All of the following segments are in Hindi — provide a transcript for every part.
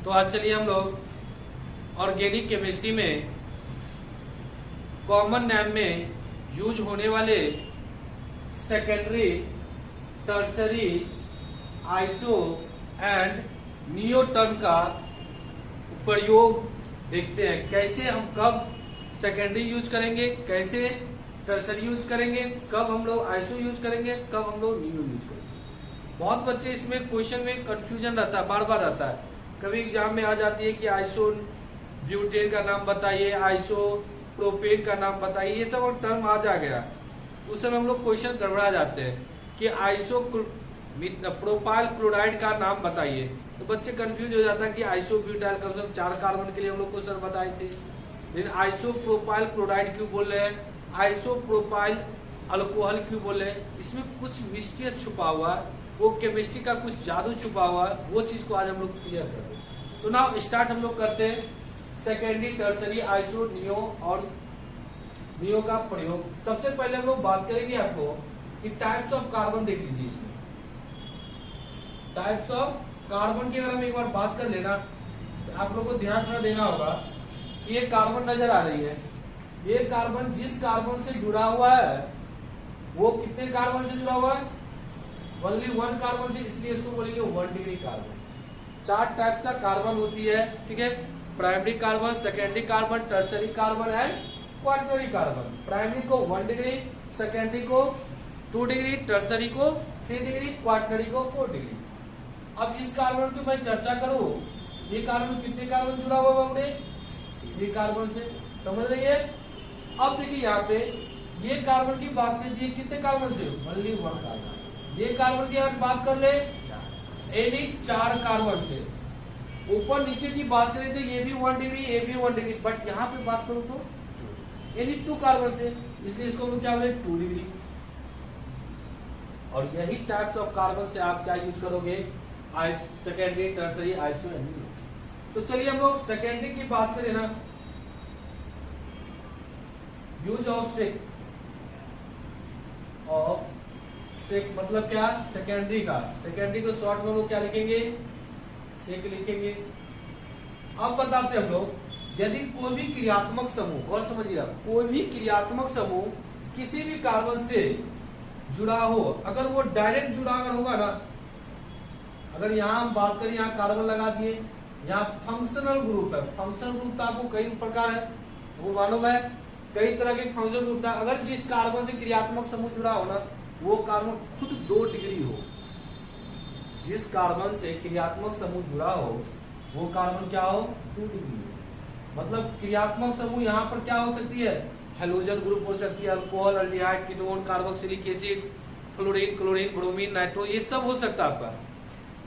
तो आज चलिए हम लोग ऑर्गेनिक केमिस्ट्री में कॉमन नेम में यूज होने वाले secondary, tertiary, iso and neo term का प्रयोग देखते हैं। कैसे हम कब सेकेंडरी यूज करेंगे, कैसे टर्सरी यूज करेंगे, कब हम लोग आइसो यूज करेंगे, कब हम लोग नियो यूज करेंगे। बहुत बच्चे इसमें क्वेश्चन में कंफ्यूजन रहता है, बार बार रहता है। कभी एग्जाम में आ जाती है कि आइसो ब्यूटेन का नाम बताइए, आइसो प्रोपेन का नाम बताइए, ये सब टर्म आ जा गया। उस समय हम लोग क्वेश्चन गड़बड़ा जाते हैं कि आइसो प्रोपाइल क्लोराइड का नाम बताइए, तो बच्चे कंफ्यूज हो जाता है कि आइसो ब्यूटाइल कम से कम 4 कार्बन के लिए हम लोग क्वेश्चन बताए थे, लेकिन आइसो प्रोपाइल क्लोराइड क्यों बोल रहे हैं, आइसो प्रोपाइल अल्कोहल क्यों बोल रहे हैं। इसमें कुछ मिस्टीरियस छुपा हुआ है, वो केमिस्ट्री का कुछ जादू छुपा हुआ है, वो चीज को आज हम लोग क्लियर करते हैं। तो नाउ स्टार्ट हम लोग करते हैं सेकेंडरी, टर्सरी, आइसो, नियो और नियो का प्रयोग। सबसे पहले हम लोग बात करेंगे आपको कि टाइप्स ऑफ कार्बन देख लीजिए। इसमें टाइप्स ऑफ कार्बन की अगर हम एक बार बात कर लेना तो आप लोग को ध्यान थोड़ा देना होगा कि ये कार्बन नजर आ रही है, ये कार्बन जिस कार्बन से जुड़ा हुआ है वो कितने कार्बन से जुड़ा हुआ है, ओनली 1 कार्बन से, इसलिए इसको बोलेंगे 1 डिग्री कार्बन। 4 टाइप्स का कार्बन होती है, ठीक है। Primary carbon, secondary carbon, tertiary carbon and quaternary carbon. Primary को 1 डिग्री, सेकेंडरी को 2 डिग्री, टर्सरी को 3 डिग्री, क्वार्टनरी को 4 डिग्री। अब इस कार्बन की मैं चर्चा करूं, ये कार्बन कितने कार्बन जुड़ा हुआ है, ये कार्बन से, समझ रही है। अब देखिए यहाँ पे ये कार्बन की बात कीजिए, कितने कार्बन से, ओनली 1 कार्बन। ये कार्बन की अगर बात कर ले यानी 4 कार्बन से। ऊपर नीचे की बात करें तो ये भी 1 डिग्री, ये भी 1 डिग्री, बट यहाँ पे बात करूं तो यानी 2 कार्बन से, इसलिए इसको हम क्या बोले, 2 डिग्री। और यही टाइप्स ऑफ कार्बन से आप क्या यूज करोगे, secondary, tertiary, iso and neo. तो चलिए हम लोग सेकेंडरी की बात करें ना, यूज ऑफ सेक मतलब क्या, सेकेंडरी का, सेकेंडरी को शॉर्ट में हम लोग क्या लिखेंगे, सेक लिखेंगे। अब बताते हम लोग, यदि कोई भी क्रियात्मक समूह, और समझिएगा, कोई भी क्रियात्मक समूह किसी भी कार्बन से जुड़ा हो, अगर वो डायरेक्ट जुड़ा अगर होगा ना, अगर यहाँ हम बात करें, यहाँ कार्बन लगा दिए, यहाँ फंक्शनल ग्रुप है। फंक्शनल ग्रुप तो आपको कई प्रकार है, वो मालूम है, कई तरह के फंक्शनल ग्रुप था। अगर जिस कार्बन से क्रियात्मक समूह जुड़ा हो ना, वो कार्बन खुद 2 डिग्री हो। जिस कार्बन से क्रियात्मक समूह जुड़ा हो वो कार्बन क्या हो, 2 डिग्री हो। मतलब क्रियात्मक समूह यहाँ पर क्या हो सकती है, हेलोजन ग्रुप हो सकती है, alcohol, aldehyde, ketone, carboxylic acid, fluorine, chlorine, bromine, nitro, ये सब हो सकता है आपका।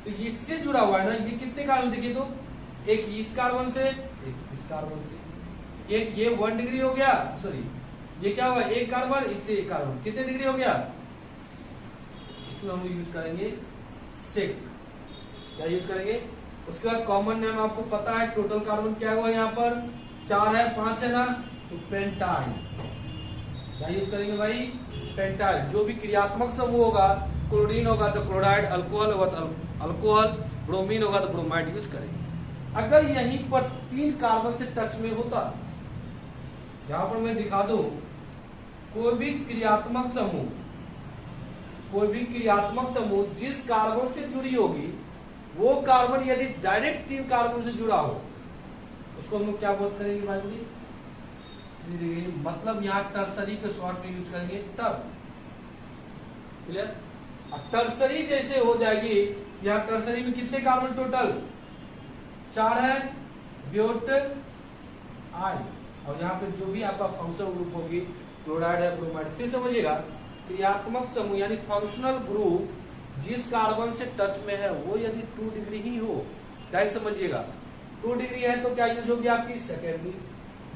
तो इससे जुड़ा हुआ है ना, ये कितने कार्बन देखिए तो, एक इस कार्बन से, एक इस कार्बन से, एक ये 1 डिग्री हो गया, सॉरी ये क्या होगा, एक कार्बन, इससे एक कार्बन, कितने डिग्री हो गया। इसमें हम यूज करेंगे सेक, क्या यूज करेंगे। उसके बाद कॉमन नेम आपको पता है, टोटल कार्बन क्या हुआ यहाँ पर, 4 है, 5 है ना, तो पेंटाइल, क्या यूज करेंगे भाई, पेंटाइल। जो भी क्रियात्मक समूह होगा, क्लोरीन होगा तो क्लोराइड, अल्कोहल होगा तो अल्कोहल, ब्रोमीन होगा तो ब्रोमाइड यूज करेंगे। अगर यहीं पर 3 कार्बन से टच में होता, यहां पर मैं दिखा दूं, कोई भी क्रियात्मक समूह, कोई भी क्रियात्मक समूह जिस कार्बन से जुड़ी होगी, वो कार्बन यदि डायरेक्ट 3 कार्बन से जुड़ा हो, उसको हम लोग क्या बोल करेंगे भाई, 3 डिग्री। मतलब यहाँ टर्सरी के शॉर्ट में यूज करेंगे टर, क्लियर। टर्सरी जैसे हो जाएगी, यहाँ टर्सरी में कितने कार्बन टोटल, 4 है, ब्यूट आई, और यहाँ पे जो भी आपका फंक्शनल ग्रुप होगी, क्लोराइड है, ब्रोमाइड। फिर समझिएगा, क्रियात्मक समूह यानी फंक्शनल ग्रुप जिस कार्बन से टच में है वो यदि 2 डिग्री ही हो, डायरेक्ट समझिएगा, 2 डिग्री है तो क्या यूज होगी आपकी, सेकेंडरी।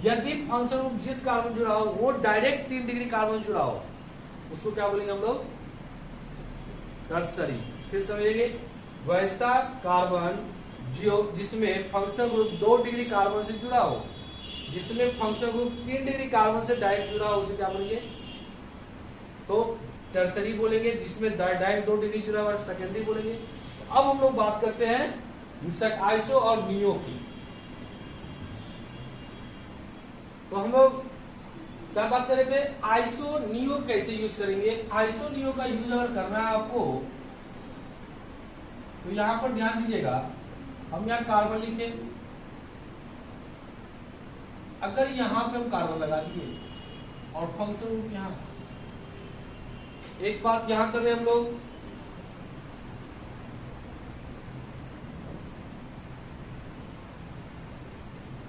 यदि फंक्शनल ग्रुप जिस कार्बन जुड़ा हो वो डायरेक्ट 3 डिग्री कार्बन जुड़ा हो, उसको क्या बोलेंगे हम लोग, टर्सरी। फिर समझिएगा, वैसा कार्बन जो जिसमें फंक्शनल ग्रुप 2 डिग्री कार्बन से जुड़ा हो, जिसमें फंक्शनल ग्रुप 3 डिग्री कार्बन से डायरेक्ट जुड़ा हो, उसे क्या बोलेंगे, तो टर्सरी बोलेंगे। जिसमें डायरेक्ट 2 डिग्री जुड़ा हुआ, सेकेंडरी बोलेंगे। अब हम लोग बात करते हैं आइसो और नियो की। तो हम लोग क्या बात कर रहे थे, आइसो नियो कैसे यूज करेंगे। आइसो नियो का यूज अगर करना है आपको तो यहां पर ध्यान दीजिएगा, हम यहां कार्बन लिखे, अगर यहां पे हम कार्बन लगा दिए और फंक्शन ग्रुप यहां, एक बात यहां कर रहे हम लोग,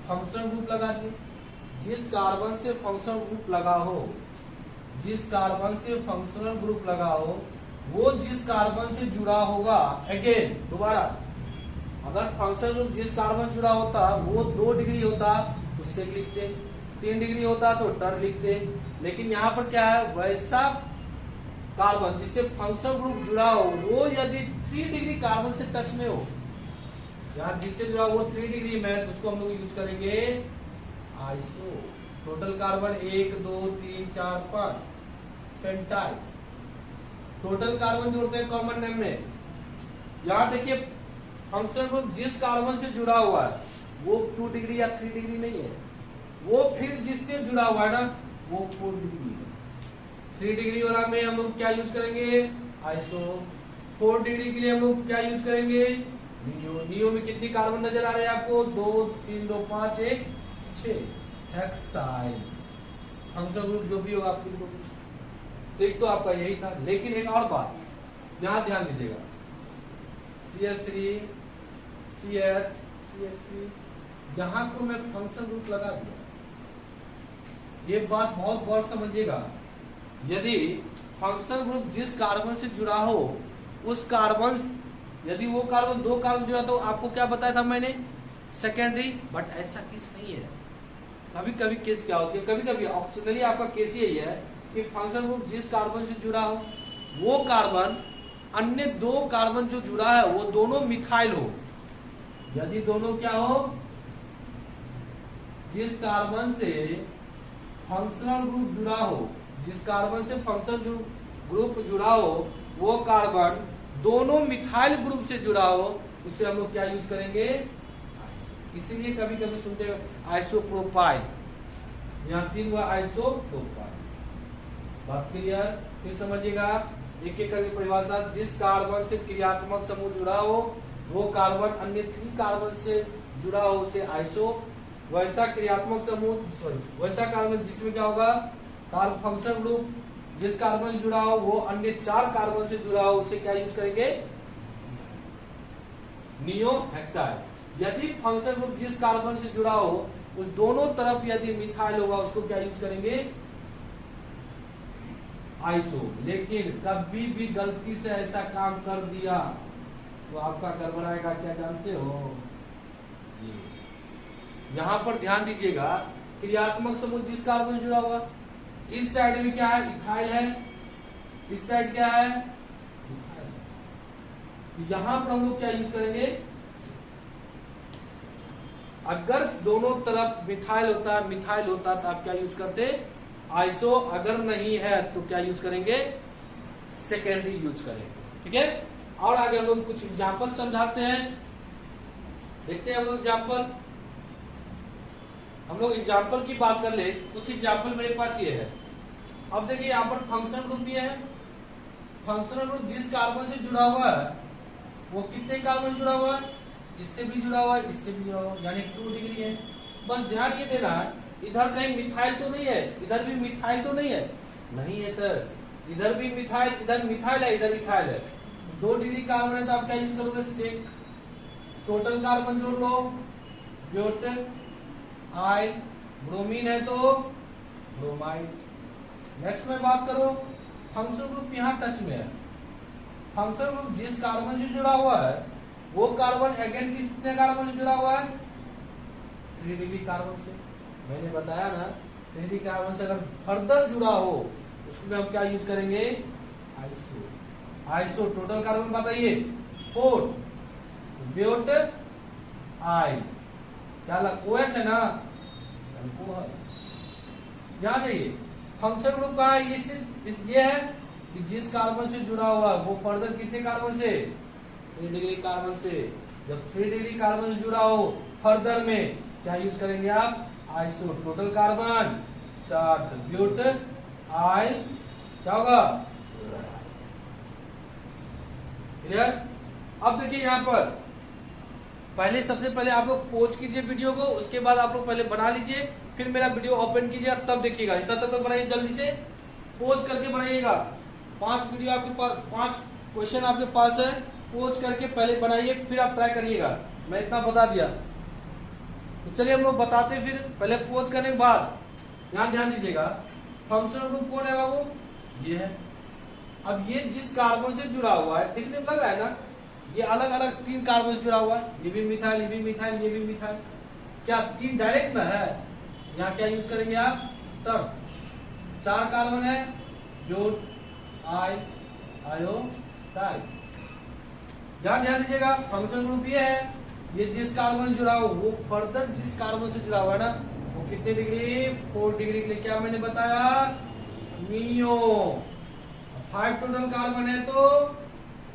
फंक्शन ग्रुप लगा दिए, जिस कार्बन से फंक्शनल ग्रुप लगा हो, जिस कार्बन से फंक्शनल ग्रुप लगा हो वो जिस कार्बन से जुड़ा होगा, अगेन दोबारा, अगर फंक्शनल ग्रुप जिस कार्बन जुड़ा होता वो 2 डिग्री होता तो सेक लिखते, 3 डिग्री होता तो टर लिखते, लेकिन यहाँ पर क्या है, वैसा कार्बन जिससे फंक्शनल ग्रुप जुड़ा हो वो यदि 3 डिग्री कार्बन से टच में हो, यहाँ जिससे जुड़ा वो 3 डिग्री में, तो उसको हम लोग यूज करेंगे iso. Total carbon 1 2 3 4 5 pentyl, total carbon जोड़ते हैं कॉमन नेम में। यहां देखिए फंक्शनल ग्रुप जिस कार्बन से जुड़ा हुआ है वो 2 डिग्री या 3 डिग्री नहीं है, वो फिर जिससे जुड़ा हुआ है ना वो 4 डिग्री है। 3 डिग्री वाला में हम लोग क्या यूज करेंगे, आइसो। 4 डिग्री के लिए हम लोग क्या यूज करेंगे, नियो। नियो में कितनी कार्बन नजर आ रहे हैं आपको, 2 3 2 5 1 6 हेक्साइल। फंक्शनल ग्रुप जो भी होगा आपको, तो एक तो आपका यही था, लेकिन एक और बात यहां ध्यान दीजिएगा, CH3 CH CH3 यहां को मैं फंक्शनल ग्रुप लगा दिया। ये बात बहुत गौर समझिएगा, यदि फंक्शनल ग्रुप जिस कार्बन से जुड़ा हो उस कार्बन, यदि वो कार्बन 2 कार्बन जुड़ा तो आपको क्या बताया था मैंने, सेकेंडरी, बट ऐसा केस नहीं है। कभी कभी केस क्या होती है, कभी कभी ऑप्शनली आपका केस यही है कि फंक्शनल ग्रुप जिस कार्बन से जुड़ा हो वो कार्बन अन्य 2 कार्बन जो जुड़ा है वो दोनों मिथाइल हो। यदि दोनों क्या हो, जिस कार्बन से फंक्शनल ग्रुप जुड़ा हो, जिस कार्बन से फंक्शनल ग्रुप जुड़ा हो वो कार्बन दोनों मिथाइल ग्रुप से जुड़ा हो, उसे हम लोग क्या यूज करेंगे, इसीलिए कभी कभी सुनते हैं आइसोप्रोपाइल, यहाँ 3 हुआ आइसोप्रोपाइल। बात क्लियर, फिर समझिएगा एक एक करके परिभाषा, जिस कार्बन से क्रियात्मक समूह जुड़ा हो वो कार्बन अन्य 3 कार्बन से जुड़ा हो उसे आइसो। वैसा क्रियात्मक समूह, सॉरी वैसा कार्बन जिसमें क्या होगा, कार्बन फंक्शनल ग्रुप जिस कार्बन से जुड़ा हो वो अन्य 4 कार्बन से जुड़ा हो उसे क्या यूज करेंगे, नियो हेक्साइल। यदि फंक्शनल ग्रुप जिस कार्बन से जुड़ा हो उस दोनों तरफ यदि मिथाइल होगा उसको क्या यूज करेंगे, आइसो। लेकिन कभी भी गलती से ऐसा काम कर दिया तो आपका गड़बड़ाएगा, क्या जानते हो, यहां पर ध्यान दीजिएगा, क्रियात्मक समूह जिस कार्बन से जुड़ा हुआ, इस साइड में क्या है, इथाइल है, इस साइड क्या है, यहां पर हम लोग क्या यूज करेंगे, अगर दोनों तरफ मिथाइल होता तो आप क्या यूज करते, आइसो। अगर नहीं है तो क्या यूज करेंगे, सेकेंडरी यूज करेंगे। ठीक है, और आगे हम लोग कुछ एग्जाम्पल समझाते हैं, देखते हैं हम लोग एग्जाम्पल। हम लोग एग्जाम्पल की बात कर ले, कुछ एग्जाम्पल मेरे पास ये है। अब देखिए यहाँ पर फंक्शनल ग्रुप भी है, फंक्शनल ग्रुप जिस कार्बन से जुड़ा हुआ है वो कितने कार्बन जुड़ा हुआ है, इससे भी जुड़ा हुआ है, इससे भी जुड़ा हुआ है, यानी 2 डिग्री है। बस ध्यान ये देना है, इधर कहीं मिथाइल तो नहीं है, इधर भी मिथाइल तो नहीं है, नहीं है सर, इधर भी मिथाइल, इधर मिथाइल है, इधर इथाइल है, 2 डिग्री कार्बन है तो आप क्या यूज करोगे, सेक। टोटल कार्बन जोड़ लो, ब्यूट आइल, ब्रोमीन है तो ब्रोमाइड। नेक्स्ट में बात करो, फंक्शनल ग्रुप यहाँ टच में है, फंक्शनल ग्रुप जिस कार्बन से जुड़ा हुआ है वो कार्बन अगेन कितने कार्बन से जुड़ा हुआ है, 3 डिग्री कार्बन से। मैंने बताया ना, 3 डिग्री कार्बन से अगर फर्दर जुड़ा हो उसमें हम क्या यूज करेंगे, आइसो। आइसो टोटल कार्बन बताइए 4, ब्यूट आइल, क्या OH है ना, ध्यान देइए फंक्शनल ग्रुप का ये है कि जिस कार्बन से जुड़ा हुआ वो फर्दर कितने कार्बन से, 3 डिग्री कार्बन से। जब 3 डिग्री कार्बन से जुड़ा हो फर्दर में क्या यूज करेंगे आप? आइसो टोटल कार्बन चार्ट ब्यूट आई क्या होगा? क्लियर? अब देखिए यहां पर पहले सबसे पहले आप लोग पॉज कीजिए वीडियो को, उसके बाद आप लोग पहले बना लीजिए, फिर मेरा वीडियो ओपन कीजिए, तब देखिएगा। इतना तक तो बनाइए, जल्दी से पॉज करके बनाइएगा। 5 वीडियो आपके पास, 5 क्वेश्चन आपके पास है, पॉज करके पहले बनाइए, फिर आप ट्राई करिएगा। मैं इतना बता दिया, तो चलिए हम लोग बताते हैं। फिर पहले पॉज करने के बाद यहां ध्यान दीजिएगा, फंक्शनल ग्रुप कौन है बाबू? ये है। अब ये जिस कार्बन से जुड़ा हुआ है, दिखने में लग रहा है ना, ये अलग अलग 3 कार्बन से जुड़ा हुआ है, ये भी मिथाइल, ये भी मिथाइल, ये भी मिथाइल। क्या 3 डायरेक्ट ना है? यहाँ क्या यूज करेंगे आप? तब 4 कार्बन है, ब्यूट आई आयो टाई। ध्यान दीजिएगा, फंक्शन ग्रुप ये है, ये जिस कार्बन से जुड़ा हो वो फर्दर जिस कार्बन से जुड़ा हुआ है ना, वो कितने डिग्री? 4 डिग्री के लिए। क्या मैंने बताया? नियो। 5 टोटल कार्बन है तो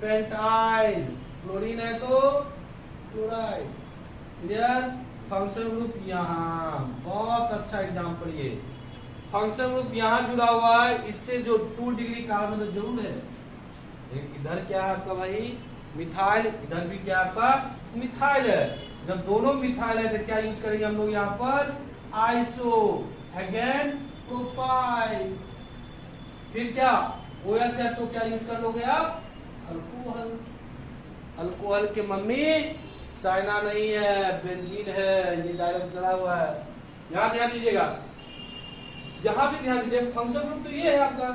पेंटाइल, क्लोरीन है तो क्लोराइड। क्लियर? फंक्शन ग्रुप यहाँ, बहुत अच्छा एग्जाम्पल ये। फंक्शन ग्रुप यहाँ जुड़ा हुआ है, इससे जो 2 डिग्री कार्बन तो जरूर है। इधर क्या है आपका भाई? मिथाइल, इधर भी क्या आपका? मिथाइल है। जब दोनों मिथाइल है तो क्या यूज करेंगे हम लोग यहाँ पर? Iso, again propyl. फिर क्या? OH है तो क्या यूज कर लोगे आप? अल्कोहल। अल्कोहल के मम्मी साइना नहीं है, बेंजीन है। ये डायलॉग चला हुआ है, यहां ध्यान दीजिएगा, यहां भी ध्यान दीजिए। फंक्शन ग्रुप तो ये है आपका,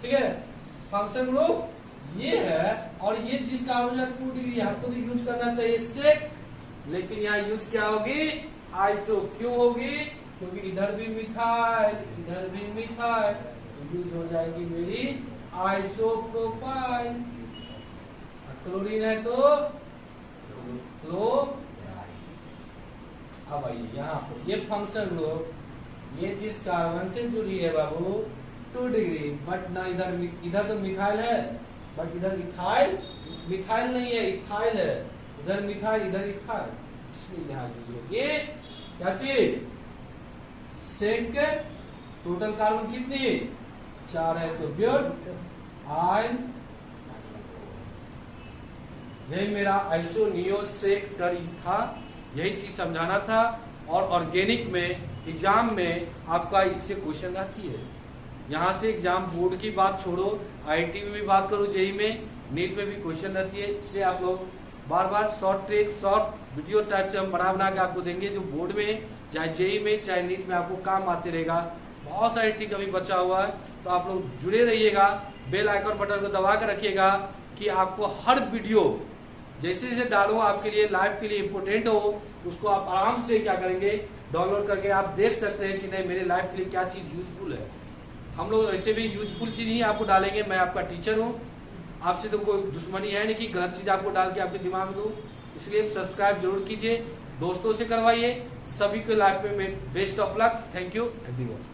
ठीक है? फंक्शन ग्रुप ये है, और ये जिस कार्बन 2 डिग्री आपको तो यूज करना चाहिए सेक, लेकिन यहाँ यूज क्या होगी? आइसो। क्यों होगी? क्योंकि इधर भी मिथाइल, इधर भी मिथाइल, तो यूज हो जाएगी मेरी आइसोप्रोपाइल। क्लोरीन है तो क्लोराइड। अब आइए यहाँ पर, ये फंक्शन ग्रुप ये जिस कार्बन से जुड़ी है बाबू 2 डिग्री, बट ना इधर तो मिथाइल है, बट इधर इथाइल, मिथाइल नहीं है, इथाइल है। इधर मिथाइल, इधर इथाइल, इसलिए ध्यान दीजिए। ये क्या चीज? सेक। टोटल कार्बन कितनी? 4 है तो ब्यूट आइन। यही मेरा आइसो नियो सेक टरी था, यही चीज समझाना था। और ऑर्गेनिक में एग्जाम में आपका इससे क्वेश्चन आती है। यहाँ से एग्जाम बोर्ड की बात छोड़ो, IIT में भी बात करो, जेई में, नीट में भी क्वेश्चन रहती है। इसलिए आप लोग बार बार short trick, short video type से हम बना के आपको देंगे, जो बोर्ड में चाहे जेई में चाहे नीट में आपको काम आते रहेगा। बहुत सारी ट्रिक अभी बचा हुआ है, तो आप लोग जुड़े रहिएगा, बेल आइकन बटन को दबा कर रखिएगा कि आपको हर वीडियो जैसे जैसे डालो आपके लिए लाइव के लिए इम्पोर्टेंट हो, उसको आप आराम से क्या करेंगे? डाउनलोड करके आप देख सकते हैं कि नहीं मेरे लाइफ के लिए क्या चीज यूजफुल है। हम लोग ऐसे भी यूजफुल चीज ही आपको डालेंगे। मैं आपका टीचर हूँ, आपसे तो कोई दुश्मनी है नहीं कि गलत चीज आपको डाल के आपके दिमाग में दूं। इसलिए सब्सक्राइब जरूर कीजिए, दोस्तों से करवाइए। सभी को लाइफ में best of luck. Thank you everyone.